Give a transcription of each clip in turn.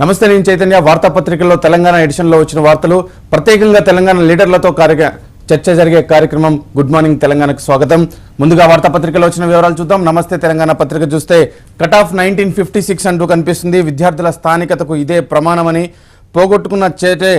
నమస్తే, నేను చైతన్య. వార్తాపత్రికల్లో తెలంగాణ ఎడిషన్లో వచ్చిన వార్తలు, ప్రత్యేకంగా తెలంగాణ లీడర్లతో చర్చ జరిగే కార్యక్రమం గుడ్ మార్నింగ్ తెలంగాణకు స్వాగతం. ముందుగా వార్తాపత్రికలో వచ్చిన వివరాలు చూద్దాం. నమస్తే తెలంగాణ పత్రిక చూస్తే కట్ ఆఫ్ 1956 అంటూ కనిపిస్తుంది. విద్యార్థుల స్థానికతకు ఇదే ప్రమాణమని, పోగొట్టుకున్న చేటే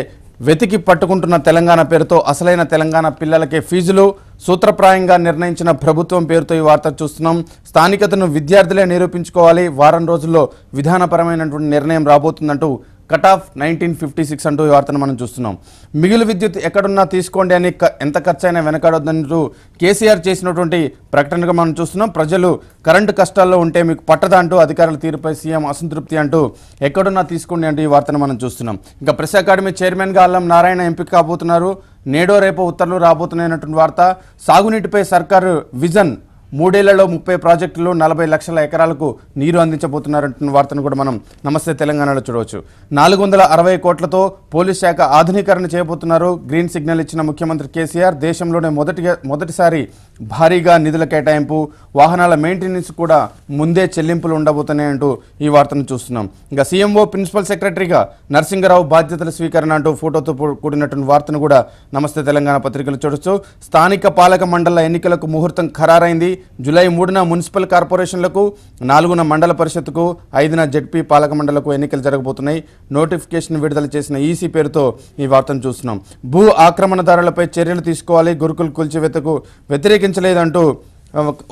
వెతికి పట్టుకుంటున్న తెలంగాణ పేరుతో అసలైన తెలంగాణ పిల్లలకే ఫీజులు సూత్రప్రాయంగా నిర్ణయించిన ప్రభుత్వం పేరుతో ఈ వార్త చూస్తున్నాం. స్థానికతను విద్యార్థులే నిరూపించుకోవాలి, వారం రోజుల్లో విధానపరమైనటువంటి నిర్ణయం రాబోతుందంటూ కట్ ఆఫ్ 1956 అంటూ ఈ వార్తను మనం చూస్తున్నాం. మిగులు విద్యుత్ ఎక్కడున్నా తీసుకోండి అని ఎంత ఖర్చైనా వెనకాడొద్దంటూ కేసీఆర్ చేసినటువంటి ప్రకటనగా మనం చూస్తున్నాం. ప్రజలు కరెంటు కష్టాల్లో ఉంటే మీకు పట్టదా అంటూ అధికారుల తీరుపై సీఎం అసంతృప్తి అంటూ ఎక్కడున్నా తీసుకోండి అంటూ ఈ వార్తను మనం చూస్తున్నాం. ఇంకా ప్రెస్ అకాడమీ చైర్మన్గా అల్లం నారాయణ ఎంపిక కాబోతున్నారు. నేడో రేపో ఉత్తర్వులు రాబోతున్నాయన్నటువంటి వార్త. సాగునీటిపై సర్కారు విజన్, 3 ఏళ్లలో 30 ప్రాజెక్టులు 40 లక్షల ఎకరాలకు నీరు అందించబోతున్నారంటున్న వార్తను కూడా మనం నమస్తే తెలంగాణలో చూడవచ్చు. 460 కోట్లతో పోలీస్ శాఖ ఆధునీకరణ చేయబోతున్నారు. గ్రీన్ సిగ్నల్ ఇచ్చిన ముఖ్యమంత్రి కేసీఆర్. దేశంలోనే మొదటిసారి భారీగా నిధుల కేటాయింపు, వాహనాల మెయింటెనెన్స్ కూడా ముందే చెల్లింపులు ఉండబోతున్నాయంటూ ఈ వార్తను చూస్తున్నాం. ఇంకా సీఎంఓ ప్రిన్సిపల్ సెక్రటరీగా నరసింగరావు బాధ్యతల స్వీకరణ అంటూ ఫోటోతో కూడినటువంటి వార్తను కూడా నమస్తే తెలంగాణ పత్రికలు చూడొచ్చు. స్థానిక పాలక మండల ఎన్నికలకు ముహూర్తం ఖరారైంది. జూలై 3న మున్సిపల్ కార్పొరేషన్లకు, 4న మండల పరిషత్తుకు, 5న జెడ్పీ పాలక మండలకు ఎన్నికలు జరగబోతున్నాయి. నోటిఫికేషన్ విడుదల చేసిన ఈసీ పేరుతో ఈ వార్తను చూస్తున్నాం. భూ ఆక్రమణదారులపై చర్యలు తీసుకోవాలి, గురుకుల కూల్చివేతకు వ్యతిరేకించలేదంటూ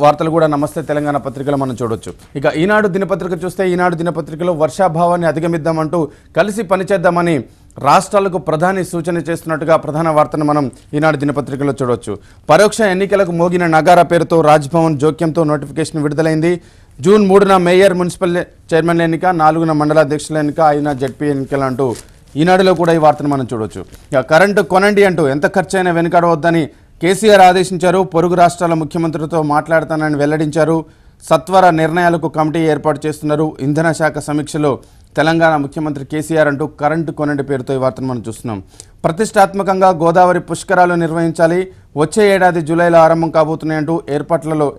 వార్తలు కూడా నమస్తే తెలంగాణ పత్రికలో మనం చూడొచ్చు. ఇక ఈనాడు దినపత్రిక చూస్తే ఈనాడు దినపత్రికలో వర్షాభావాన్ని అధిగమిద్దామంటూ కలిసి పనిచేద్దామని రాష్ట్రాలకు ప్రధాని సూచన చేస్తున్నట్టుగా ప్రధాన వార్తను మనం ఈనాడు దినపత్రికలో చూడవచ్చు. పరోక్ష ఎన్నికలకు మోగిన నగారా పేరుతో రాజ్భవన్ జోక్యంతో నోటిఫికేషన్ విడుదలైంది. జూన్ 3న మేయర్, మున్సిపల్ చైర్మన్ ఎన్నిక, 4న మండలాధ్యక్షుల ఎన్నిక, 5న జెడ్పీ ఎన్నికలు అంటూ ఈనాడులో కూడా ఈ వార్తను మనం చూడవచ్చు. ఇక కరెంటు కొనండి అంటూ ఎంత ఖర్చైనా వెనుకాడవద్దని కేసీఆర్ ఆదేశించారు. పొరుగు రాష్ట్రాల ముఖ్యమంత్రులతో మాట్లాడతానని వెల్లడించారు. సత్వర నిర్ణయాలకు కమిటీ ఏర్పాటు చేస్తున్నారు. ఇంధన శాఖ సమీక్షలో తెలంగాణ ముఖ్యమంత్రి కేసీఆర్ అంటూ కరెంటు కొనండి పేరుతో ఈ వార్తను మనం చూస్తున్నాం. ప్రతిష్టాత్మకంగా గోదావరి పుష్కరాలు నిర్వహించాలి, వచ్చే ఏడాది జూలైలో ఆరంభం కాబోతున్నాయంటూ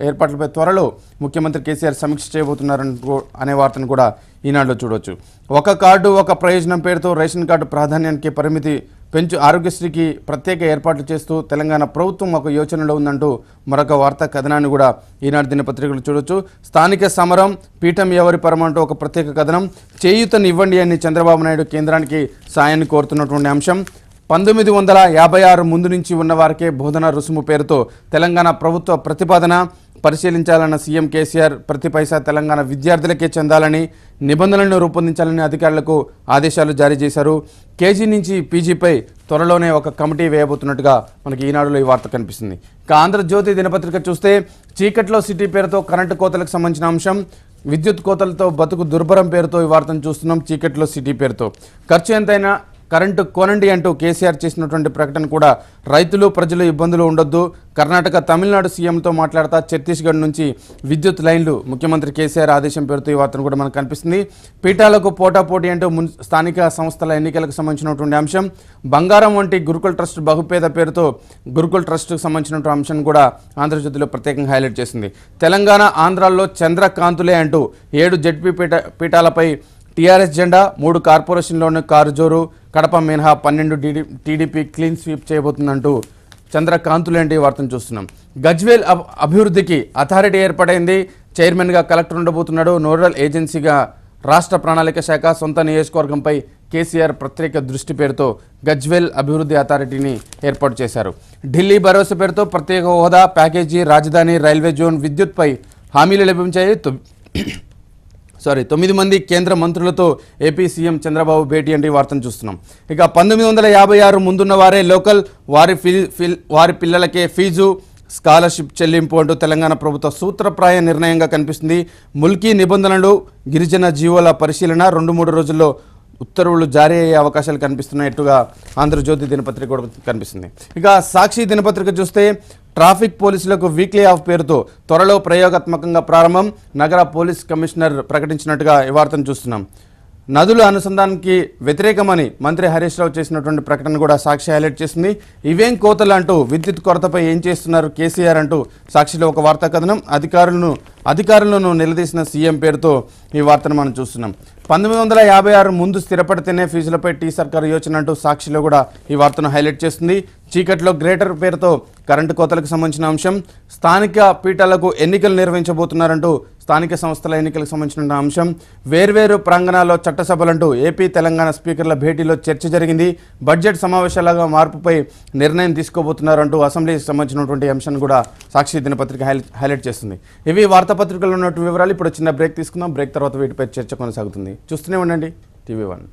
ఏర్పాట్లపై త్వరలో ముఖ్యమంత్రి కేసీఆర్ సమీక్ష చేయబోతున్నారంటూ అనే వార్తను కూడా ఈనాడులో చూడవచ్చు. ఒక కార్డు ఒక ప్రయోజనం పేరుతో రేషన్ కార్డు ప్రాధాన్యానికి పరిమితి పెంచు, ఆరోగ్యశ్రీకి ప్రత్యేక ఏర్పాట్లు చేస్తూ తెలంగాణ ప్రభుత్వం ఒక యోచనలో ఉందంటూ మరొక వార్తా కథనాన్ని కూడా ఈనాడు దినపత్రికలు చూడొచ్చు. స్థానిక సమరం, పీఠం ఎవరి పరమంటూ ఒక ప్రత్యేక కథనం. చేయూతనివ్వండి అని చంద్రబాబు నాయుడు కేంద్రానికి సాయాన్ని కోరుతున్నటువంటి అంశం. 1956 ముందు నుంచి ఉన్నవారికే బోధన రుసుము పేరుతో తెలంగాణ ప్రభుత్వ ప్రతిపాదన పరిశీలించాలన్న సీఎం కేసీఆర్. ప్రతి పైసా తెలంగాణ విద్యార్థులకే చెందాలని నిబంధనలను రూపొందించాలని అధికారులకు ఆదేశాలు జారీ చేశారు. కేజీ నుంచి పీజీపై త్వరలోనే ఒక కమిటీ వేయబోతున్నట్టుగా మనకి ఈనాడులో ఈ వార్త కనిపిస్తుంది. ఇక ఆంధ్రజ్యోతి దినపత్రిక చూస్తే చీకట్లో సిటీ పేరుతో కరెంటు కోతలకు సంబంధించిన అంశం. విద్యుత్ కోతలతో బతుకు దుర్భరం పేరుతో ఈ వార్తను చూస్తున్నాం. చీకట్లో సిటీ పేరుతో ఖర్చు ఎంతైనా కరెంటు కొనండి అంటూ కేసీఆర్ చేసినటువంటి ప్రకటన కూడా రైతులు ప్రజలు ఇబ్బందులు ఉండొద్దు. కర్ణాటక, తమిళనాడు సీఎంతో మాట్లాడతా ఛత్తీస్గఢ్ నుంచి విద్యుత్ లైన్లు, ముఖ్యమంత్రి కేసీఆర్ ఆదేశం పేరుతో ఈ వార్తను కూడా మనకు కనిపిస్తుంది. పీఠాలకు పోటాపోటీ అంటూ స్థానిక సంస్థల ఎన్నికలకు సంబంధించినటువంటి అంశం. బంగారం వంటి గురుకుల ట్రస్ట్ బహుపేద పేరుతో గురుకుల ట్రస్ట్కు సంబంధించినటువంటి అంశం కూడా ఆంధ్రజ్యోతిలో ప్రత్యేకంగా హైలైట్ చేసింది. తెలంగాణ ఆంధ్రాల్లో చంద్రకాంతులే అంటూ 7 జెడ్పీ పీఠాలపై టీఆర్ఎస్ జెండా, 3 కార్పొరేషన్లోని కారు జోరు. కడప మినహా 12 టీడీపీ క్లీన్ స్వీప్ చేయబోతుందంటూ చంద్రకాంతులు అంటే వార్తను చూస్తున్నాం. గజ్వేల్ అభివృద్ధికి అథారిటీ ఏర్పడైంది. చైర్మన్గా కలెక్టర్ ఉండబోతున్నాడు. నోడల్ ఏజెన్సీగా రాష్ట్ర ప్రణాళిక శాఖ. సొంత నియోజకవర్గంపై కేసీఆర్ ప్రత్యేక దృష్టి పేరుతో గజ్వేల్ అభివృద్ధి అథారిటీని ఏర్పాటు చేశారు. ఢిల్లీ భరోసా పేరుతో ప్రత్యేక హోదా, ప్యాకేజీ, రాజధాని, రైల్వే జోన్, విద్యుత్పై హామీలు లభించాయి. 9 మంది కేంద్ర మంత్రులతో ఏపీ సీఎం చంద్రబాబు భేటీ అంటే వార్తను చూస్తున్నాం. ఇక 1956 ముందున్న వారే లోకల్, వారి పిల్లలకే ఫీజు, స్కాలర్షిప్ చెల్లింపు అంటూ తెలంగాణ ప్రభుత్వ సూత్రప్రాయ నిర్ణయంగా కనిపిస్తుంది. ముల్కీ నిబంధనలు, గిరిజన జీవోల పరిశీలన 2-3 రోజుల్లో ఉత్తర్వులు జారీ అయ్యే అవకాశాలు కనిపిస్తున్నట్టుగా ఆంధ్రజ్యోతి దినపత్రిక కూడా కనిపిస్తుంది. ఇక సాక్షి దినపత్రిక చూస్తే ట్రాఫిక్ పోలీసులకు వీక్లీ ఆఫ్ పేరుతో త్వరలో ప్రయోగాత్మకంగా ప్రారంభం. నగర పోలీస్ కమిషనర్ ప్రకటించినట్టుగా ఈ వార్తను చూస్తున్నాం. నదుల అనుసంధానానికి వ్యతిరేకమని మంత్రి హరీష్ రావు చేసినటువంటి ప్రకటన కూడా సాక్షి హైలైట్ చేసింది. ఇవేం కోతలు అంటూ విద్యుత్ కొరతపై ఏం చేస్తున్నారు కేసీఆర్ అంటూ సాక్షిలో ఒక వార్తా కథనం. అధికారులను నిలదీసిన సీఎం పేరుతో ఈ వార్తను మనం చూస్తున్నాం. 1956 ముందు స్థిరపడితేనే ఫీజులపై టీ సర్కారు యోచన అంటూ సాక్షిలో కూడా ఈ వార్తను హైలైట్ చేస్తుంది. చీకట్లో గ్రేటర్ పేరుతో కరెంటు కోతలకు సంబంధించిన అంశం, స్థానిక పీఠాలకు ఎన్నికలు నిర్వహించబోతున్నారంటూ స్థానిక సంస్థల ఎన్నికలకు సంబంధించిన అంశం, వేర్వేరు ప్రాంగణాల్లో చట్టసభలంటూ ఏపీ తెలంగాణ స్పీకర్ల భేటీలో చర్చ జరిగింది. బడ్జెట్ సమావేశాలుగా మార్పుపై నిర్ణయం తీసుకోబోతున్నారంటూ అసెంబ్లీకి సంబంధించినటువంటి అంశాన్ని కూడా సాక్షి దినపత్రిక హైలైట్ చేస్తుంది. ఇవి వార్తాపత్రికలో ఉన్నటువంటి వివరాలు. ఇప్పుడు చిన్న బ్రేక్ తీసుకుందాం. బ్రేక్ తర్వాత వీటిపై చర్చ కొనసాగుతుంది. చూస్తూనే ఉండండి టీవీ1.